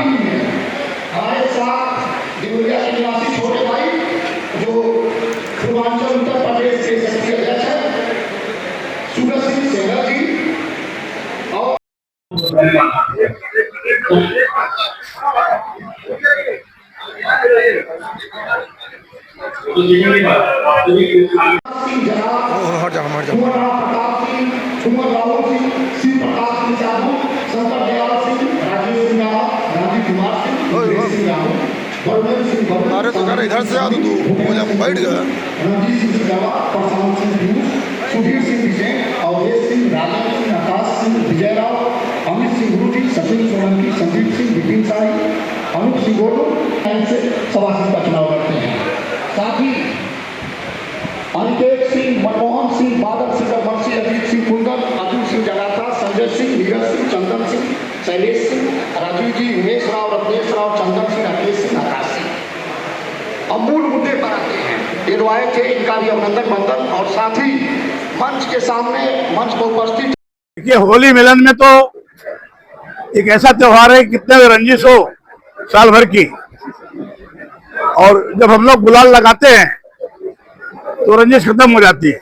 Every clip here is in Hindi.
भी हैं। हमारे साथ देवरिया के निवासी छोटे भाई जो पूर्वांचल उत्तर प्रदेश के सक्रिय अध्यक्ष है सूरज सिंह सेहरा जी और अरे तो कर इधर से आ तो तू मुझे बैठ गया। रणजीत सिंह प्रशांत सिंह सुधीर सिंह विजय अवधेश सिंह राजा सिंह आकाश सिंह विजय राव अमित सिंह गुरु जी सचिन सोलंकी संदीप सिंह विपिन साई अनूप सिंह गोलू से सभासद का चुनाव करते हैं। साथ ही अनिकेत सिंह मनमोहन सिंह बादल सिंह बंसी अजीत सिंह कुंदन अतुल सिंह जगाता संजय सिंह नीरज सिंह चंदन सिंह शैलेश सिंह राजीव जी उमेश राव रत्नेश राव चंदन सिंह राकेश सिंह आकाश सिंह। अब मूल मुद्दे पर आते हैं। ये रुआए थे, इनका भी अभिनंदन मंदन और साथ ही मंच के सामने मंच पर उपस्थित। देखिए, होली मिलन में तो एक ऐसा त्योहार है कितने भी रंजिश हो साल भर की, और जब हम लोग गुलाल लगाते हैं तो रंजिश खत्म हो जाती है।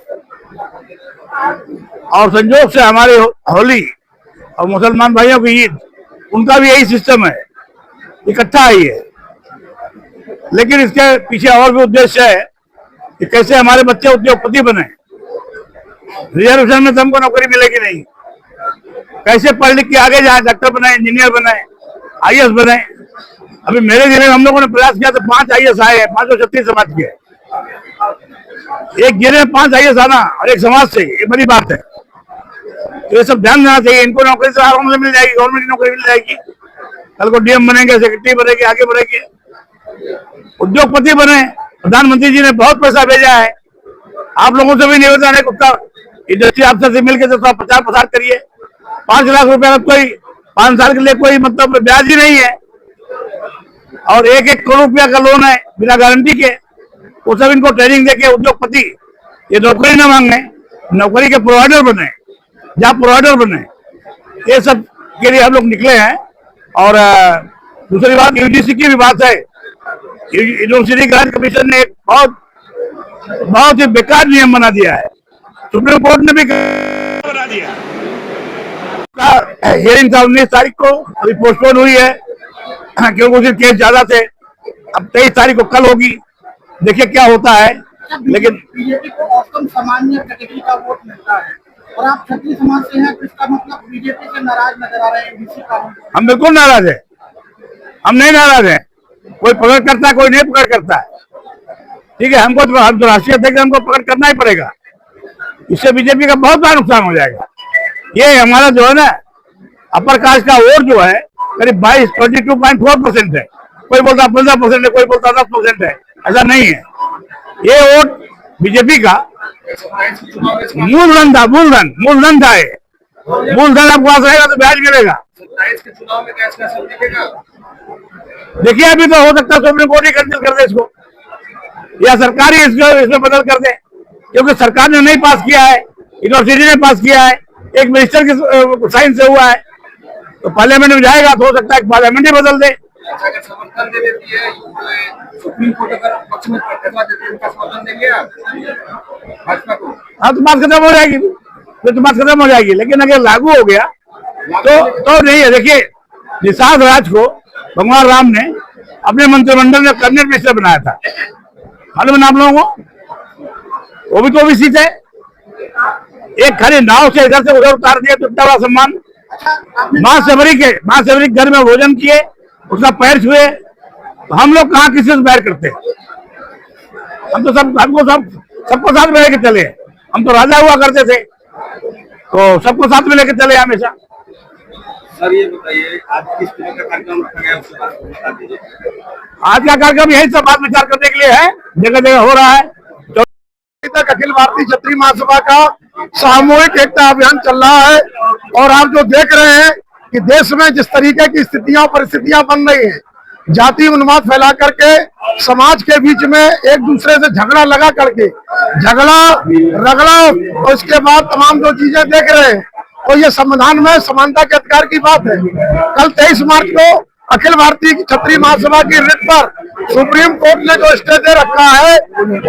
और संजोग से हमारी होली और मुसलमान भाइयों की ईद, उनका भी यही सिस्टम है, इकट्ठा आई है। लेकिन इसके पीछे और भी उद्देश्य है कि कैसे हमारे बच्चे उद्योगपति बने। रिजर्वेशन में तो हमको नौकरी मिलेगी नहीं, कैसे पढ़ लिख के आगे जाए, डॉक्टर बनाए, इंजीनियर बनाए, आईएएस बने। अभी मेरे जिले में हम लोगों ने प्रयास किया तो 5 आईएएस आए हैं, 5 क्षत्रिय समाज के। एक जिले में 5 आईएएस आना और एक समाज से, ये बड़ी बात है। तो ये सब ध्यान देना चाहिए। इनको नौकरी से आराम से मिल जाएगी, गवर्नमेंट की नौकरी मिल जाएगी। कल को डीएम बनेंगे, सेक्रेटरी बनेंगे, आगे बढ़ेंगे, उद्योगपति बने। प्रधानमंत्री जी ने बहुत पैसा भेजा है। आप लोगों से भी निवेदन है, इंडस्ट्री अफसर से मिलकर तो प्रचार प्रसार करिए। 5 लाख रुपए का कोई 5 साल के लिए कोई मतलब ब्याज ही नहीं है, और 1-1 करोड़ रुपया का लोन है बिना गारंटी के। वो सब इनको ट्रेनिंग देके उद्योगपति ये नौकरी न मांगे, नौकरी के प्रोवाइडर बने, जहाँ प्रोवाइडर बने। ये सब के लिए हम लोग निकले हैं। और दूसरी बात, यूजीसी की भी बात है। यूनिवर्सिटी ग्रांट कमीशन ने एक बहुत ही बेकार नियम बना दिया है। सुप्रीम कोर्ट ने भी बना दिया। हियरिंग था 19 तारीख को, अभी पोस्टपोन हुई है क्योंकि उस दिन केस ज्यादा थे। अब 23 तारीख को कल होगी, देखिए क्या होता है। लेकिन बीजेपी को औसतन सामान्य कैटेगरी का वोट मिलता है और आप क्षत्रिय समाज से हैं, तो इसका मतलब बीजेपी से नाराज नजर आ रहे हैं। हम बिल्कुल नाराज है, हम नहीं नाराज है। कोई पकड़ करता है, कोई नहीं पकड़ करता है, ठीक है। हम तो राष्ट्रीय अध्यक्ष, हमको पकड़ करना ही पड़ेगा। इससे बीजेपी का बहुत बड़ा नुकसान हो जाएगा। ये हमारा जो है ना अपर कास्ट का वोट जो है करीब 22.4% है। कोई बोलता 15% है, कोई बोलता 10% है। ऐसा नहीं है। ये वोट बीजेपी का मूलधन था, मूलधन था। ये मूलधन आपको पास रहेगा तो ब्याज मिलेगा। देखिए, अभी तो हो सकता है सुप्रीम कोर्ट ही कैंसिल कर दे इसको, या सरकार ही इसमें बदल कर दे, क्योंकि सरकार ने नहीं पास किया है, यूनिवर्सिटी ने पास किया है, एक मिनिस्टर के साइन से हुआ है। तो पार्लियामेंट में जाएगा तो हो सकता है पार्लियामेंट ही बदल दे। समर्थन दे देती है सुप्रीम कोर्ट, अगर पक्ष में फैसला देती है, उनका समर्थन देंगे आप भाजपा को? हाँ, तो बात खत्म हो जाएगी, फिर तो बात खत्म हो जाएगी। लेकिन अगर लागू हो गया तो नहीं है। देखिए, निषाद राज को भगवान राम ने अपने मंत्रिमंडल में कैबिनेट मिनिस्टर बनाया था, मालूम है आप लोगों को? वो भी तो ओबीसी थे। एक खाली नाव से इधर से उधर उतार दिया तो इतना बड़ा सम्मान। माँ सबरी के घर में भोजन किए, उसका पैर छुए, तो हम लोग कहाँ किसी से बैर करते? हम तो सबको साथ में लेके चले। हम तो राजा हुआ करते थे, तो सबको साथ में लेके चले हमेशा। सर, ये बताइए आज किस तरह का कार्यक्रम रखा गया, उसके बारे में बता दीजिए। आज का कार्यक्रम यही सब बात विचार करने के लिए है, जगह जगह हो रहा है। तक अखिल भारतीय क्षत्रिय महासभा का सामूहिक एकता अभियान चल रहा है। और आप जो देख रहे हैं कि देश में जिस तरीके की स्थितियां परिस्थितियां बन रही हैं, जाति उन्माद फैला करके समाज के बीच में एक दूसरे से झगड़ा लगा करके झगड़ा रगड़ा, और उसके बाद तमाम जो चीजें देख रहे हैं, तो ये संविधान में समानता के अधिकार की बात है। कल 23 मार्च को अखिल भारतीय क्षत्रिय महासभा की रिट पर सुप्रीम कोर्ट ने जो स्टे दे रखा है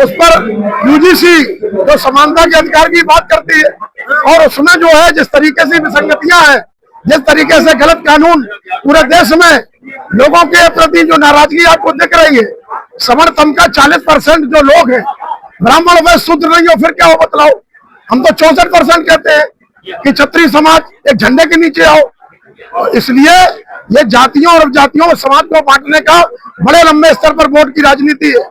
उस पर यूजीसी जो समानता के अधिकार की बात करती है और उसमें जो है जिस तरीके से विसंगतियां हैं, जिस तरीके से गलत कानून पूरे देश में लोगों के प्रति जो नाराजगी आपको दिख रही है, सवर्ण तबका 40% जो लोग हैं ब्राह्मण वह शुद्ध नहीं हो, फिर क्या हो बतलाओ। हम तो 64% कहते हैं कि क्षत्रिय समाज एक झंडे के नीचे आओ। इसलिए ये जातियों और उपजातियों और समाज को बांटने का बड़े लंबे स्तर पर वोट की राजनीति है,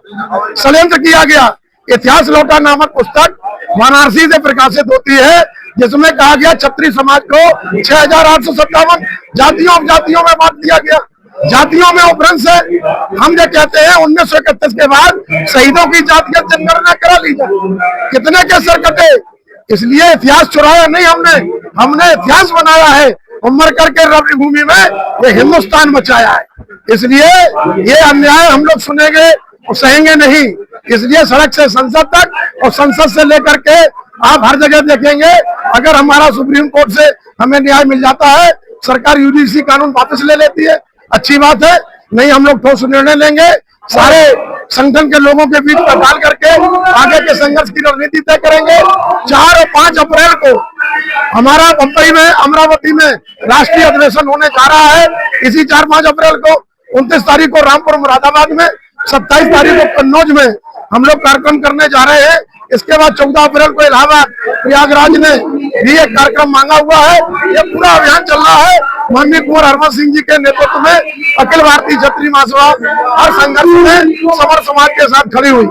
षड्यंत्र किया गया। इतिहास लौटा नामक पुस्तक वाराणसी से प्रकाशित होती है जिसमें कहा गया क्षत्रिय समाज को 6,857 जातियों उपजातियों में बांट दिया गया। जातियों में उपरंश है। हम ये कहते हैं 1931 के बाद शहीदों की जातिगत जनगणना करा ली जाए, कितने के सर कटे। इसलिए इतिहास चुराया नहीं हमने इतिहास बनाया है। उम्र करके रणभूमि में ये हिंदुस्तान बचाया है। इसलिए ये अन्याय हम लोग सुनेंगे और सहेंगे नहीं। इसलिए सड़क से संसद तक और संसद से लेकर के आप हर जगह देखेंगे, अगर हमारा सुप्रीम कोर्ट से हमें न्याय मिल जाता है, सरकार यूजीसी कानून वापस ले लेती है, अच्छी बात है। नहीं, हम लोग ठोस निर्णय लेंगे, सारे संगठन के लोगों के बीच में डाल करके आगे के संघर्ष की रणनीति तय करेंगे। 4 और 5 अप्रैल को हमारा बम्बई में, अमरावती में राष्ट्रीय अधिवेशन होने जा रहा है। इसी 4-5 अप्रैल को, 29 तारीख को रामपुर मुरादाबाद में, 27 तारीख को कन्नौज में हम लोग कार्यक्रम करने जा रहे हैं। इसके बाद 14 अप्रैल को इलाहाबाद प्रयागराज ने भी एक कार्यक्रम मांगा हुआ है। ये पूरा अभियान चल रहा है। माननीय कुंवर हरवंश सिंह जी के नेतृत्व में अखिल भारतीय क्षत्रिय महासभा हर संघर्ष में समर समाज के साथ खड़ी हुई।